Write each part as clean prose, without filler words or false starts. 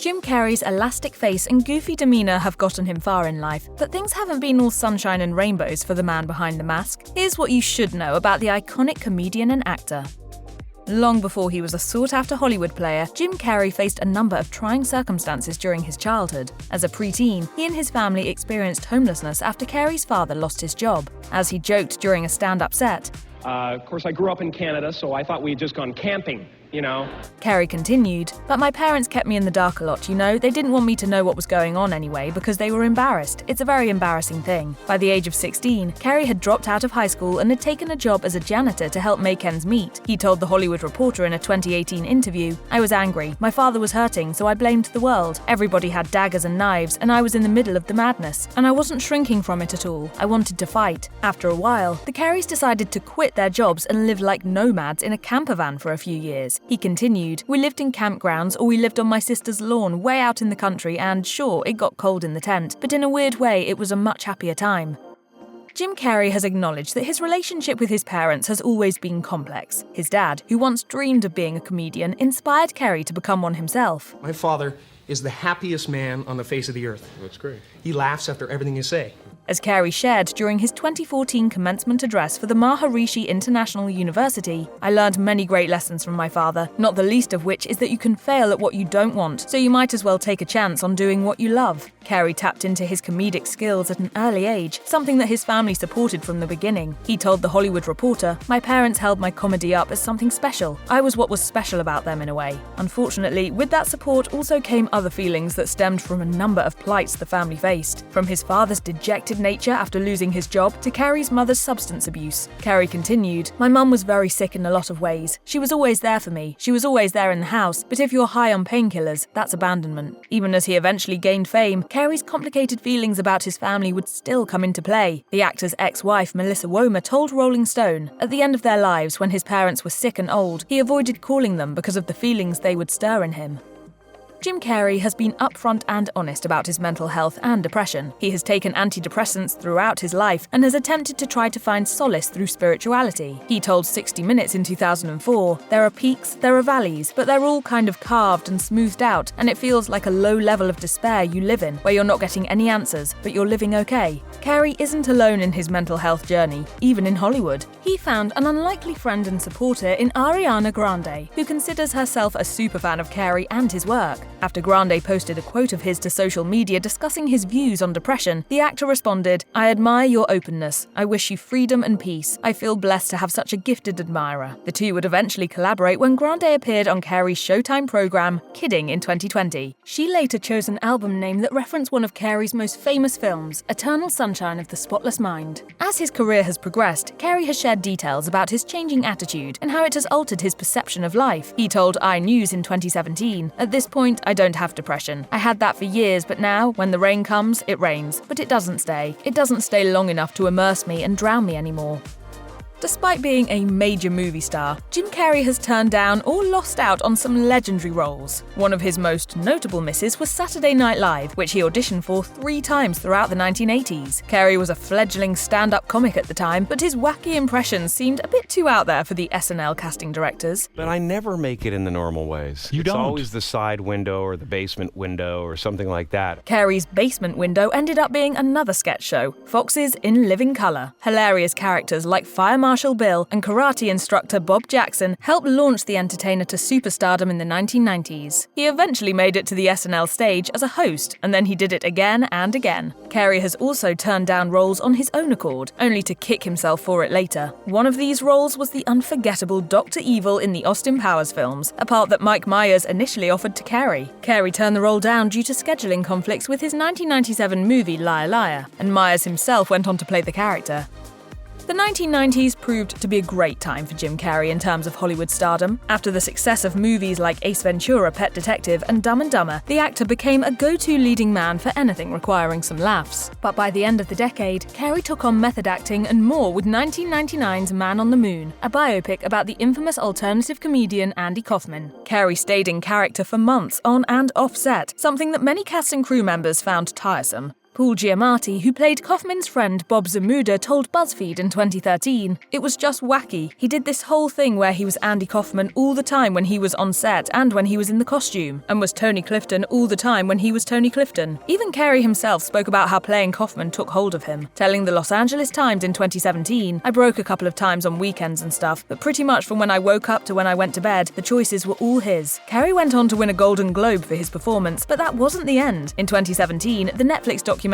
Jim Carrey's elastic face and goofy demeanor have gotten him far in life, but things haven't been all sunshine and rainbows for the man behind the mask. Here's what you should know about the iconic comedian and actor. Long before he was a sought-after Hollywood player, Jim Carrey faced a number of trying circumstances during his childhood. As a preteen, he and his family experienced homelessness after Carrey's father lost his job. As he joked during a stand-up set, Of course, I grew up in Canada, so I thought we had just gone camping, you know. Carrey continued, "But my parents kept me in the dark a lot, you know? They didn't want me to know what was going on anyway because they were embarrassed. It's a very embarrassing thing." By the age of 16, Carrey had dropped out of high school and had taken a job as a janitor to help make ends meet. He told The Hollywood Reporter in a 2018 interview, "I was angry. My father was hurting, so I blamed the world. Everybody had daggers and knives, and I was in the middle of the madness. And I wasn't shrinking from it at all. I wanted to fight." After a while, the Carreys decided to quit their jobs and live like nomads in a camper van for a few years. He continued, "We lived in campgrounds or we lived on my sister's lawn way out in the country and sure, it got cold in the tent, but in a weird way it was a much happier time." Jim Carrey has acknowledged that his relationship with his parents has always been complex. His dad, who once dreamed of being a comedian, inspired Carrey to become one himself. My father is the happiest man on the face of the earth. That's great. He laughs after everything you say. As Carrey shared during his 2014 commencement address for the Maharishi International University, "I learned many great lessons from my father, not the least of which is that you can fail at what you don't want, so you might as well take a chance on doing what you love." Carrey tapped into his comedic skills at an early age, something that his family supported from the beginning. He told The Hollywood Reporter, "My parents held my comedy up as something special. I was what was special about them in a way." Unfortunately, with that support also came other feelings that stemmed from a number of plights the family faced, from his father's dejected nature after losing his job to Carrey's mother's substance abuse. Carrey continued, "My mum was very sick in a lot of ways. She was always there for me. She was always there in the house, but if you're high on painkillers, that's abandonment." Even as he eventually gained fame, Carrey's complicated feelings about his family would still come into play. The actor's ex-wife, Melissa Womer, told Rolling Stone, "At the end of their lives, when his parents were sick and old, he avoided calling them because of the feelings they would stir in him." Jim Carrey has been upfront and honest about his mental health and depression. He has taken antidepressants throughout his life and has attempted to try to find solace through spirituality. He told 60 Minutes in 2004, "There are peaks, there are valleys, but they're all kind of carved and smoothed out, and it feels like a low level of despair you live in, where you're not getting any answers, but you're living okay." Carrey isn't alone in his mental health journey, even in Hollywood. He found an unlikely friend and supporter in Ariana Grande, who considers herself a superfan of Carrey and his work. After Grande posted a quote of his to social media discussing his views on depression, the actor responded, "I admire your openness. I wish you freedom and peace. I feel blessed to have such a gifted admirer." The two would eventually collaborate when Grande appeared on Carrey's Showtime program, Kidding, in 2020. She later chose an album name that referenced one of Carrey's most famous films, Eternal Sunshine of the Spotless Mind. As his career has progressed, Carrey has shared details about his changing attitude and how it has altered his perception of life. He told iNews in 2017, "At this point, I don't have depression. I had that for years, but now, when the rain comes, it rains. But it doesn't stay. It doesn't stay long enough to immerse me and drown me anymore." Despite being a major movie star, Jim Carrey has turned down or lost out on some legendary roles. One of his most notable misses was Saturday Night Live, which he auditioned for 3 times throughout the 1980s. Carrey was a fledgling stand-up comic at the time, but his wacky impressions seemed a bit too out there for the SNL casting directors. But I never make it in the normal ways. You It's don't. always the side window or the basement window or something like that. Carrey's basement window ended up being another sketch show, Fox's In Living Color. Hilarious characters like Fire Marshal Bill and karate instructor Bob Jackson helped launch the entertainer to superstardom in the 1990s. He eventually made it to the SNL stage as a host, and then he did it again and again. Carrey has also turned down roles on his own accord, only to kick himself for it later. One of these roles was the unforgettable Dr. Evil in the Austin Powers films, a part that Mike Myers initially offered to Carrey. Carrey turned the role down due to scheduling conflicts with his 1997 movie Liar Liar, and Myers himself went on to play the character. The 1990s proved to be a great time for Jim Carrey in terms of Hollywood stardom. After the success of movies like Ace Ventura, Pet Detective, and Dumb and Dumber, the actor became a go-to leading man for anything requiring some laughs. But by the end of the decade, Carrey took on method acting and more with 1999's Man on the Moon, a biopic about the infamous alternative comedian Andy Kaufman. Carrey stayed in character for months on and off set, something that many cast and crew members found tiresome. Paul Giamatti, who played Kaufman's friend Bob Zamuda, told BuzzFeed in 2013, "It was just wacky. He did this whole thing where he was Andy Kaufman all the time when he was on set and when he was in the costume, and was Tony Clifton all the time when he was Tony Clifton." Even Carrey himself spoke about how playing Kaufman took hold of him, telling the Los Angeles Times in 2017, "I broke a couple of times on weekends and stuff, but pretty much from when I woke up to when I went to bed, the choices were all his." Carrey went on to win a Golden Globe for his performance, but that wasn't the end. In 2017, the Netflix documentary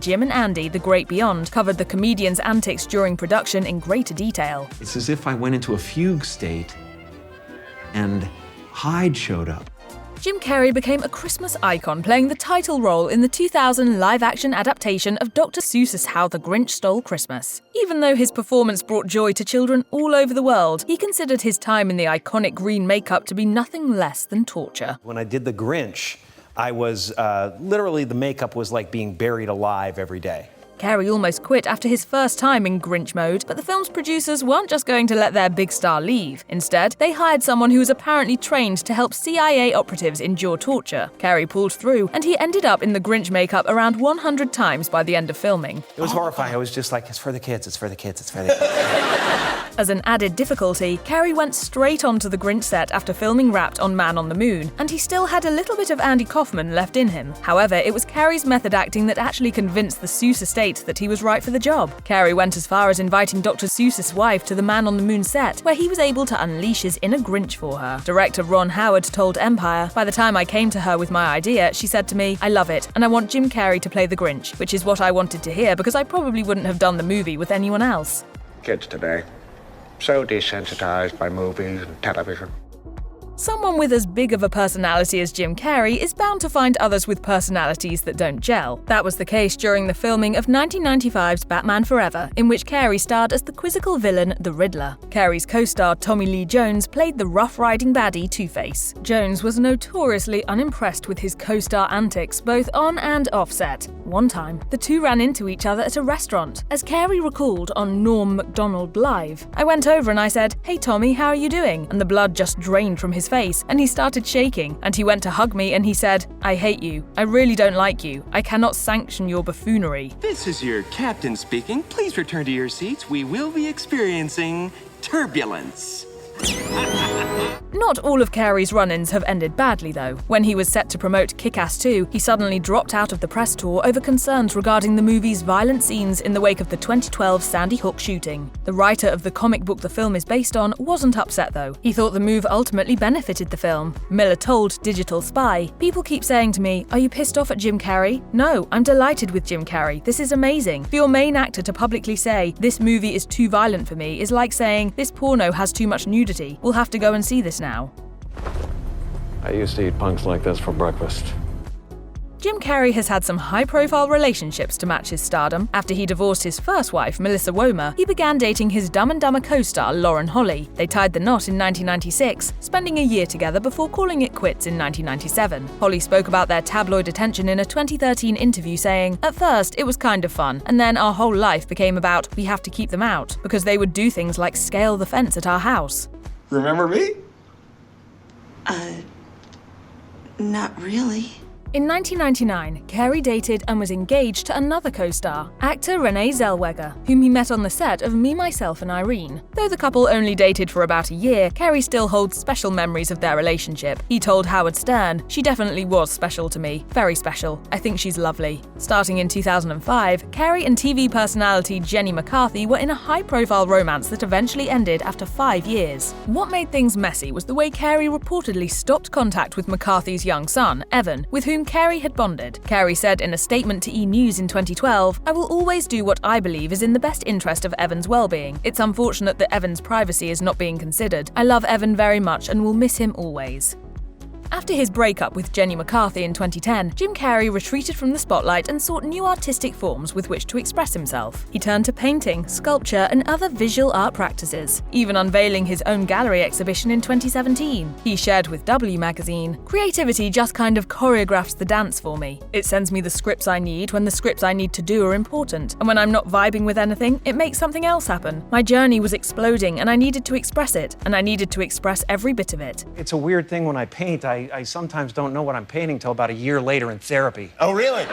Jim and Andy: The Great Beyond covered the comedian's antics during production in greater detail. It's as if I went into a fugue state and Hyde showed up. Jim Carrey became a Christmas icon, playing the title role in the 2000 live-action adaptation of Dr. Seuss's How the Grinch Stole Christmas. Even though his performance brought joy to children all over the world, he considered his time in the iconic green makeup to be nothing less than torture. When I did the Grinch, I was literally, the makeup was like being buried alive every day. Carrey almost quit after his first time in Grinch mode, but the film's producers weren't just going to let their big star leave. Instead, they hired someone who was apparently trained to help CIA operatives endure torture. Carrey pulled through, and he ended up in the Grinch makeup around 100 times by the end of filming. It was horrifying. I was just like, it's for the kids, it's for the kids, it's for the kids. As an added difficulty, Carrey went straight onto the Grinch set after filming Wrapped on Man on the Moon, and he still had a little bit of Andy Kaufman left in him. However, it was Carrey's method acting that actually convinced the Seuss estate that he was right for the job. Carrey went as far as inviting Dr. Seuss's wife to the Man on the Moon set, where he was able to unleash his inner Grinch for her. Director Ron Howard told Empire, "By the time I came to her with my idea, she said to me, 'I love it, and I want Jim Carrey to play the Grinch,' which is what I wanted to hear because I probably wouldn't have done the movie with anyone else." Kids today, so desensitized by movies and television. Someone with as big of a personality as Jim Carrey is bound to find others with personalities that don't gel. That was the case during the filming of 1995's Batman Forever, in which Carrey starred as the quizzical villain, the Riddler. Carrey's co-star Tommy Lee Jones played the rough-riding baddie Two-Face. Jones was notoriously unimpressed with his co-star antics, both on and off set. One time, the two ran into each other at a restaurant. As Carrey recalled on Norm Macdonald Live, "I went over and I said, 'Hey Tommy, how are you doing?' And the blood just drained from his face, and he started shaking, and he went to hug me and he said, 'I hate you. I really don't like you. I cannot sanction your buffoonery.'" This is your captain speaking. Please return to your seats. We will be experiencing turbulence. Not all of Carrey's run-ins have ended badly, though. When he was set to promote Kick-Ass 2, he suddenly dropped out of the press tour over concerns regarding the movie's violent scenes in the wake of the 2012 Sandy Hook shooting. The writer of the comic book the film is based on wasn't upset, though. He thought the move ultimately benefited the film. Miller told Digital Spy, "People keep saying to me, 'Are you pissed off at Jim Carrey?' No, I'm delighted with Jim Carrey. This is amazing. For your main actor to publicly say, 'This movie is too violent for me,' is like saying, 'This porno has too much nudity. We'll have to go and see this now.'" I used to eat punks like this for breakfast. Jim Carrey has had some high-profile relationships to match his stardom. After he divorced his first wife, Melissa Womer, he began dating his Dumb and Dumber co-star Lauren Holly. They tied the knot in 1996, spending a year together before calling it quits in 1997. Holly spoke about their tabloid attention in a 2013 interview, saying, "At first, it was kind of fun, and then our whole life became about, we have to keep them out, because they would do things like scale the fence at our house." Remember me? Not really. In 1999, Carrey dated and was engaged to another co-star, actor Renee Zellweger, whom he met on the set of Me, Myself and Irene. Though the couple only dated for about a year, Carrey still holds special memories of their relationship. He told Howard Stern, "She definitely was special to me. Very special. I think she's lovely." Starting in 2005, Carrey and TV personality Jenny McCarthy were in a high-profile romance that eventually ended after 5 years. What made things messy was the way Carrey reportedly stopped contact with McCarthy's young son, Evan, with whom Carrey had bonded. Carrey said in a statement to E! News in 2012, "I will always do what I believe is in the best interest of Evan's well-being. It's unfortunate that Evan's privacy is not being considered. I love Evan very much and will miss him always." After his breakup with Jenny McCarthy in 2010, Jim Carrey retreated from the spotlight and sought new artistic forms with which to express himself. He turned to painting, sculpture, and other visual art practices, even unveiling his own gallery exhibition in 2017. He shared with W magazine, "Creativity just kind of choreographs the dance for me. It sends me the scripts I need when the scripts I need to do are important, and when I'm not vibing with anything, it makes something else happen. My journey was exploding and I needed to express it, and I needed to express every bit of it." It's a weird thing when I paint. I sometimes don't know what I'm painting till about a year later in therapy. Oh, really?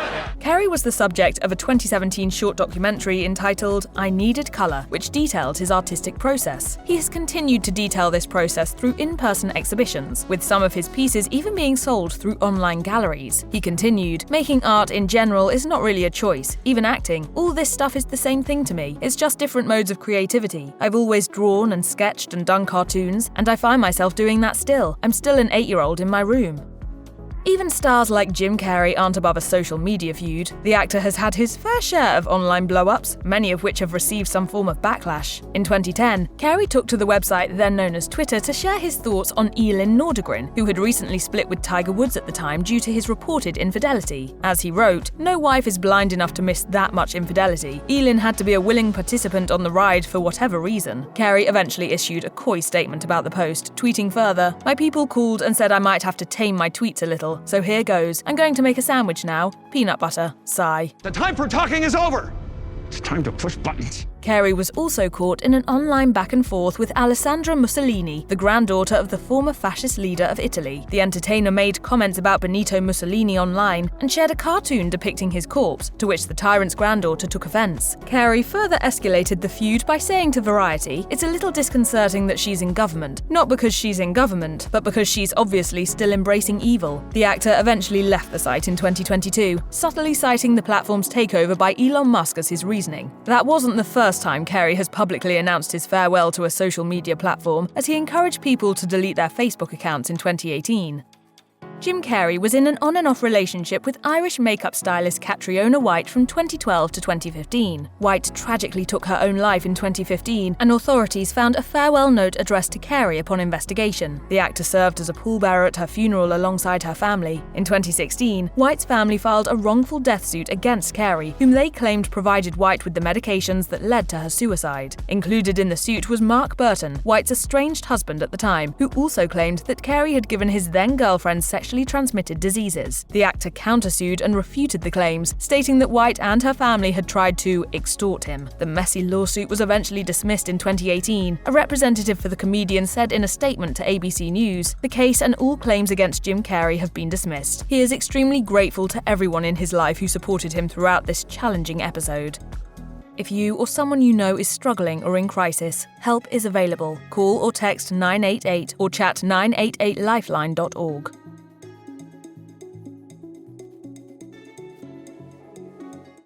Carrey was the subject of a 2017 short documentary entitled I Needed Colour, which detailed his artistic process. He has continued to detail this process through in-person exhibitions, with some of his pieces even being sold through online galleries. He continued, making art in general is not really a choice, even acting. All this stuff is the same thing to me. It's just different modes of creativity. I've always drawn and sketched and done cartoons, and I find myself doing that still. I'm still an 8-year-old in my room. Even stars like Jim Carrey aren't above a social media feud. The actor has had his fair share of online blow-ups, many of which have received some form of backlash. In 2010, Carrey took to the website then known as Twitter to share his thoughts on Elin Nordegren, who had recently split with Tiger Woods at the time due to his reported infidelity. As he wrote, "No wife is blind enough to miss that much infidelity. Elin had to be a willing participant on the ride for whatever reason." Carrey eventually issued a coy statement about the post, tweeting further, "My people called and said I might have to tame my tweets a little. So here goes. I'm going to make a sandwich now. Peanut butter. Sigh." The time for talking is over. It's time to push buttons. Carrey was also caught in an online back and forth with Alessandra Mussolini, the granddaughter of the former fascist leader of Italy. The entertainer made comments about Benito Mussolini online and shared a cartoon depicting his corpse, to which the tyrant's granddaughter took offense. Carrey further escalated the feud by saying to Variety, "It's a little disconcerting that she's in government. Not because she's in government, but because she's obviously still embracing evil." The actor eventually left the site in 2022, subtly citing the platform's takeover by Elon Musk as his reasoning. That wasn't the first time Carrey has publicly announced his farewell to a social media platform, as he encouraged people to delete their Facebook accounts in 2018. Jim Carrey was in an on and off relationship with Irish makeup stylist Catriona White from 2012 to 2015. White tragically took her own life in 2015, and authorities found a farewell note addressed to Carrey upon investigation. The actor served as a pallbearer at her funeral alongside her family. In 2016, White's family filed a wrongful death suit against Carrey, whom they claimed provided White with the medications that led to her suicide. Included in the suit was Mark Burton, White's estranged husband at the time, who also claimed that Carrey had given his then-girlfriend sexually transmitted diseases. The actor countersued and refuted the claims, stating that White and her family had tried to extort him. The messy lawsuit was eventually dismissed in 2018. A representative for the comedian said in a statement to ABC News, "The case and all claims against Jim Carrey have been dismissed. He is extremely grateful to everyone in his life who supported him throughout this challenging episode." If you or someone you know is struggling or in crisis, help is available. Call or text 988 or chat 988lifeline.org.